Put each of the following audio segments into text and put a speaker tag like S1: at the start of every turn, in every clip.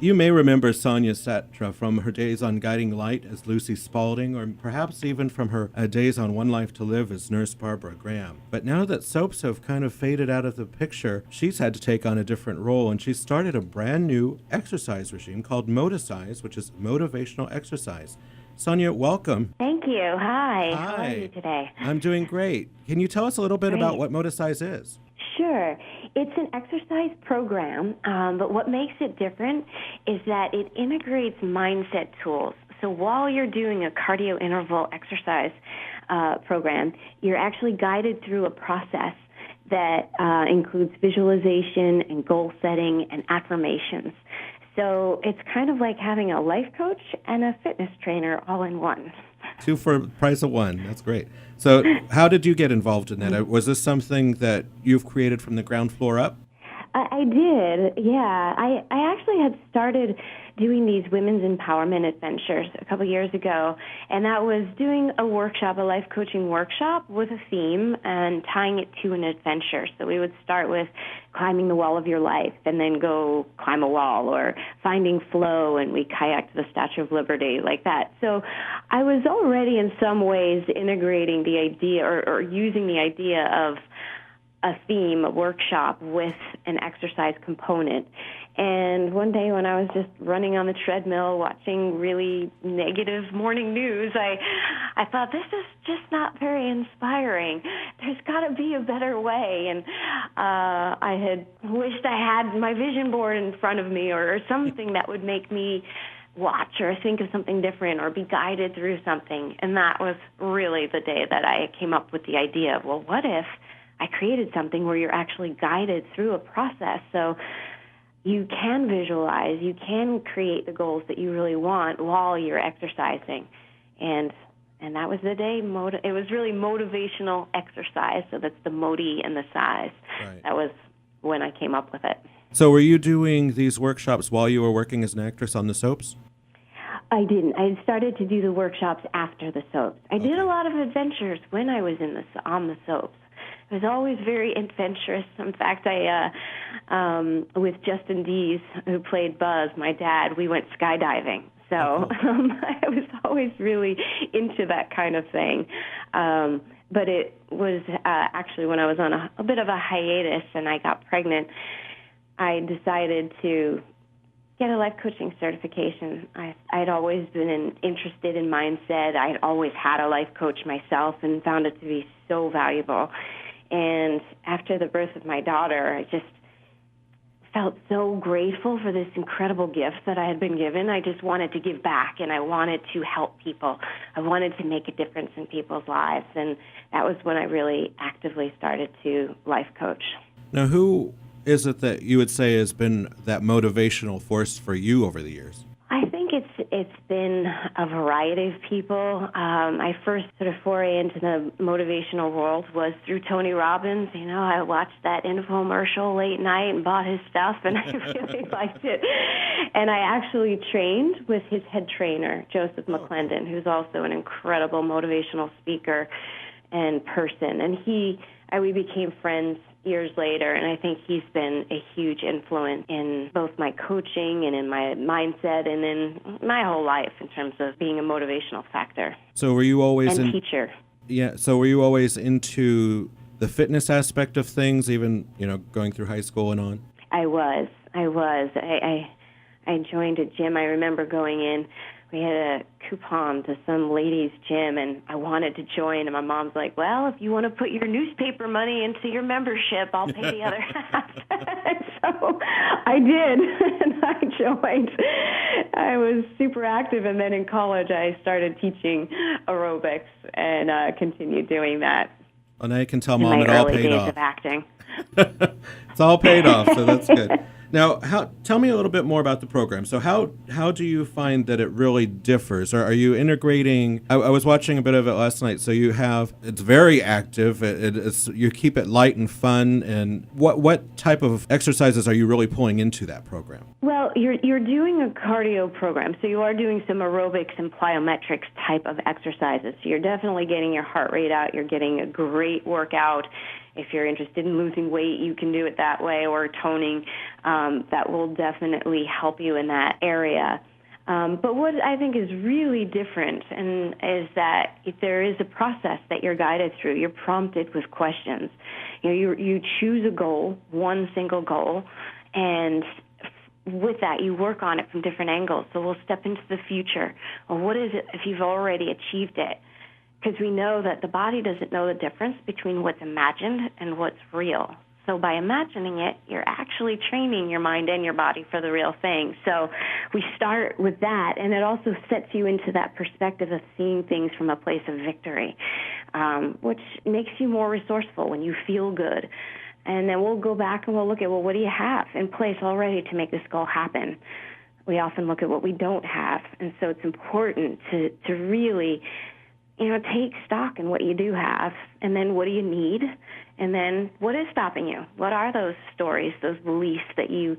S1: You may remember Sonia Satra from her days on Guiding Light as Lucy Spaulding, or perhaps even from her days on One Life to Live as Nurse Barbara Graham. But now that soaps have kind of faded out of the picture, she's had to take on a different role, and she started a brand new exercise regime called Moticise, which is motivational exercise. Sonia, welcome.
S2: Thank you. Hi. How are you
S1: Hi.
S2: today?
S1: I'm doing great. Can you tell us a little bit about
S2: Great.
S1: what Moticise is?
S2: Sure. It's an exercise program, but what makes it different is that it integrates mindset tools. So while you're doing a cardio interval exercise program, you're actually guided through a process that includes visualization and goal setting and affirmations. So it's kind of like having a life coach and a fitness trainer all in one.
S1: Two for the price of one. That's great. So, how did you get involved in that? Was this something that you've created from the ground floor up?
S2: I did, yeah. I actually had started doing these women's empowerment adventures a couple years ago, and that was doing a workshop, a life coaching workshop with a theme and tying it to an adventure. So we would start with climbing the wall of your life and then go climb a wall, or finding flow, and we kayaked to the Statue of Liberty, like that. So I was already in some ways integrating the idea or using the idea of a theme, a workshop with an exercise component. And one day when I was just running on the treadmill watching really negative morning news, I thought, this is just not very inspiring. There's got to be a better way. And I had wished I had my vision board in front of me, or something that would make me watch or think of something different or be guided through something. And that was really the day that I came up with the idea of, well, what if I created something where you're actually guided through a process, so you can visualize, you can create the goals that you really want while you're exercising. And that was the day. It was really motivational exercise, so that's the moti and the size.
S1: Right.
S2: That was when I came up with it.
S1: So, were you doing these workshops while you were working as an actress on the soaps?
S2: I didn't. I started to do the workshops after the soaps. I did a lot of adventures when I was on the soaps. I was always very adventurous. In fact, with Justin Dees, who played Buzz, my dad, we went skydiving. So I was always really into that kind of thing. But it was actually when I was on a bit of a hiatus and I got pregnant, I decided to get a life coaching certification. I'd always been interested in mindset. I'd always had a life coach myself and found it to be so valuable. And after the birth of my daughter, I just felt so grateful for this incredible gift that I had been given. I just wanted to give back, and I wanted to help people. I wanted to make a difference in people's lives, and that was when I really actively started to life coach.
S1: Now, who is it that you would say has been that motivational force for you over the years?
S2: I think it's been a variety of people. I first sort of foray into the motivational world was through Tony Robbins. You know, I watched that infomercial late night and bought his stuff, and I really liked it. And I actually trained with his head trainer, Joseph McClendon, who's also an incredible motivational speaker and person. And we became friends years later, and I think he's been a huge influence in both my coaching and in my mindset and in my whole life in terms of being a motivational factor.
S1: So were you always
S2: teacher.
S1: Yeah, so were you always into the fitness aspect of things, even, going through high school and on?
S2: I was. I joined a gym. I remember going in. We had a coupon to some ladies' gym, and I wanted to join. And my mom's like, well, if you want to put your newspaper money into your membership, I'll pay the other half. So I did, and I joined. I was super active, and then in college I started teaching aerobics and continued doing that.
S1: Well, now you can tell
S2: in
S1: Mom
S2: my
S1: it all
S2: early
S1: paid
S2: days
S1: off.
S2: of acting.
S1: It's all paid off, so that's good. Now, tell me a little bit more about the program. So how do you find that it really differs? Or are you integrating, I was watching a bit of it last night, so it's very active, you keep it light and fun, and what type of exercises are you really pulling into that program?
S2: Well, you're doing a cardio program, so you are doing some aerobics and plyometrics type of exercises. So you're definitely getting your heart rate out, you're getting a great workout, if you're interested in losing weight, you can do it that way, or toning. That will definitely help you in that area. But what I think is really different is that if there is a process that you're guided through, you're prompted with questions. You choose a goal, one single goal, and with that, you work on it from different angles. So we'll step into the future. Well, what is it if you've already achieved it? Because we know that the body doesn't know the difference between what's imagined and what's real. So by imagining it, you're actually training your mind and your body for the real thing. So we start with that, and it also sets you into that perspective of seeing things from a place of victory, which makes you more resourceful when you feel good. And then we'll go back and we'll look at, well, what do you have in place already to make this goal happen? We often look at what we don't have, and so it's important to really, take stock in what you do have, and then what do you need, and then what is stopping you? What are those stories, those beliefs that you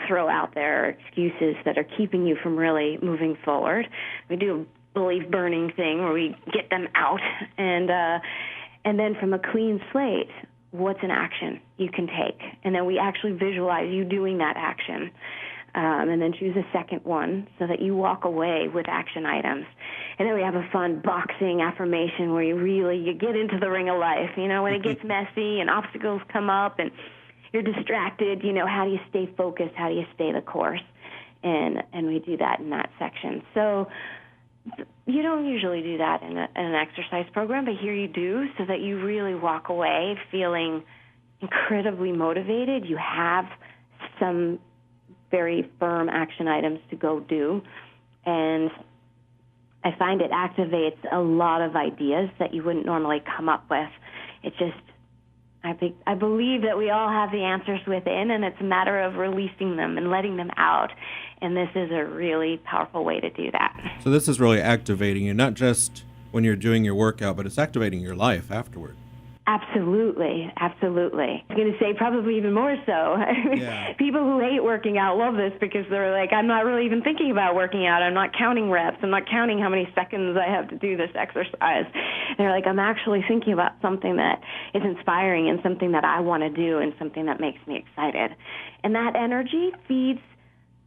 S2: throw out there, or excuses that are keeping you from really moving forward? We do a belief burning thing where we get them out, and then from a clean slate, what's an action you can take? And then we actually visualize you doing that action. And then choose a second one so that you walk away with action items. And then we have a fun boxing affirmation where you get into the ring of life. When it gets messy and obstacles come up and you're distracted, how do you stay focused? How do you stay the course? And we do that in that section. So you don't usually do that in an exercise program, but here you do, so that you really walk away feeling incredibly motivated. You have some very firm action items to go do. And I find it activates a lot of ideas that you wouldn't normally come up with. I believe that we all have the answers within, and it's a matter of releasing them and letting them out. And this is a really powerful way to do that.
S1: So this is really activating you, not just when you're doing your workout, but it's activating your life afterward.
S2: Absolutely, absolutely. I'm going to say probably even more so.
S1: Yeah.
S2: People who hate working out love this because they're like, I'm not really even thinking about working out. I'm not counting reps. I'm not counting how many seconds I have to do this exercise. They're like, I'm actually thinking about something that is inspiring and something that I want to do and something that makes me excited. And that energy feeds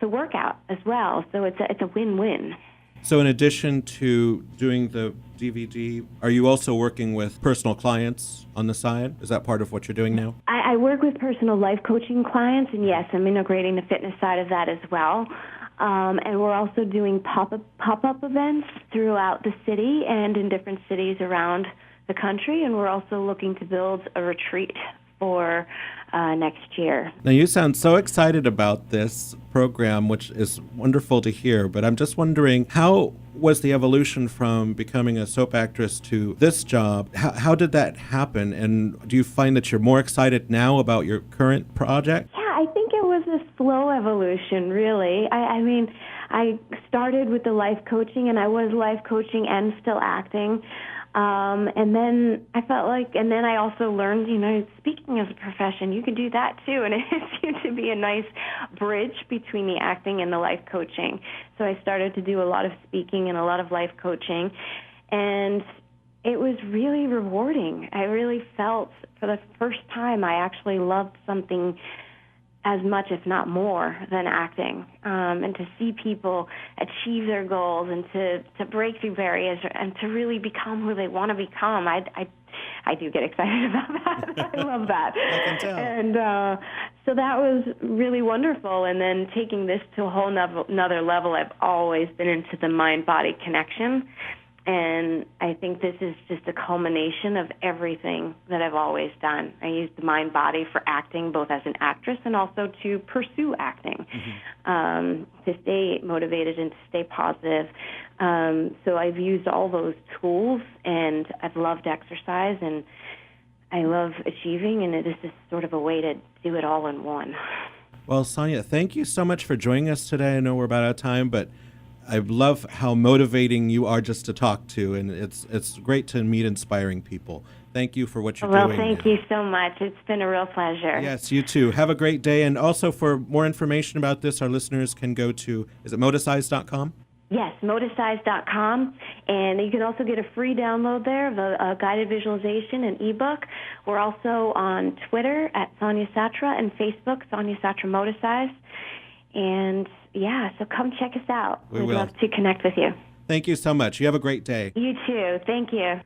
S2: the workout as well. So it's a win-win.
S1: So in addition to doing the DVD, are you also working with personal clients on the side? Is that part of what you're doing now?
S2: I work with personal life coaching clients, and yes, I'm integrating the fitness side of that as well. And we're also doing pop-up events throughout the city and in different cities around the country, and we're also looking to build a retreat for next year.
S1: Now, you sound so excited about this program, which is wonderful to hear, but I'm just wondering, how was the evolution from becoming a soap actress to this job? How did that happen? And do you find that you're more excited now about your current project?
S2: Yeah, I think it was a slow evolution, really. I mean, I started with the life coaching, and I was life coaching and still acting. And then I felt like, and then I also learned, speaking as a profession, you can do that too. And it seemed to be a nice bridge between the acting and the life coaching. So I started to do a lot of speaking and a lot of life coaching. And it was really rewarding. I really felt for the first time I actually loved something as much, if not more, than acting, and to see people achieve their goals and to break through barriers and to really become who they want to become. I do get excited about that. I love that.
S1: I can tell.
S2: And so that was really wonderful. And then taking this to a whole another level, I've always been into the mind-body connection. And I think this is just a culmination of everything that I've always done. I use the mind-body for acting, both as an actress and also to pursue acting, to stay motivated and to stay positive. So I've used all those tools, and I've loved exercise, and I love achieving, and this is sort of a way to do it all in one.
S1: Well, Sonia, thank you so much for joining us today. I know we're about out of time, but I love how motivating you are just to talk to, and it's great to meet inspiring people. Thank you for what you're doing.
S2: Well, thank you so much. It's been a real pleasure.
S1: Yes, you too. Have a great day. And also, for more information about this, our listeners can go to, is it moticise.com?
S2: Yes, moticise.com, and you can also get a free download there of a guided visualization and ebook. We're also on Twitter at Sonia Satra and Facebook, Sonia Satra Moticise. And yeah, so come check us out.
S1: We
S2: We'd
S1: will.
S2: love to connect with you.
S1: Thank you so much. You have a great day.
S2: You too. Thank you.